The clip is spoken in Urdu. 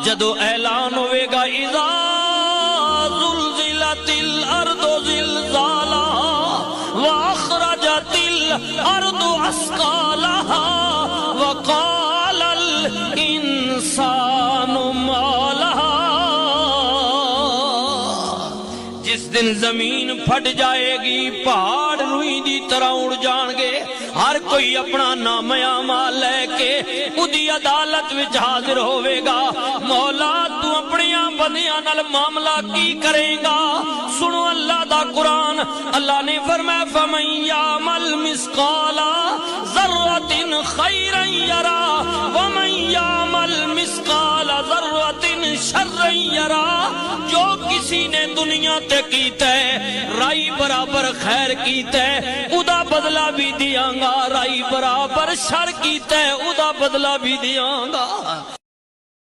جدو اعلان ہوئے گا اذا زلزلت الارض زلزالها واخرجت الارض اثقالها وقال الانسان ما لها۔ جس دن زمین پھٹ جائے گی، پہاڑ روئی دی طرح اڑ جان گے، ہر کوئی اپنا نام اعمال لے کے اودی عدالت وچ حاضر ہوئے گا۔ مولا تو اپنی بندیاں نال معاملہ کی کرے گا؟ سنو اللہ دا قرآن، اللہ نے فرمایا فَمَن يَعْمَلْ مِثْقَالَ ذَرَّةٍ خَيْرًا يَرَهُ وَمَن يَعْمَلْ مِثْقَالَ ذَرَّةٍ شَرًّا يَرَهُ۔ جو کسی نے دنیا تے کیتا ہے رائی برابر خیر کیتا ہے ادا بدلہ بھی دیاں گا، رائی برابر شر کیتا ہے ادا بدلہ بھی دیاں گا۔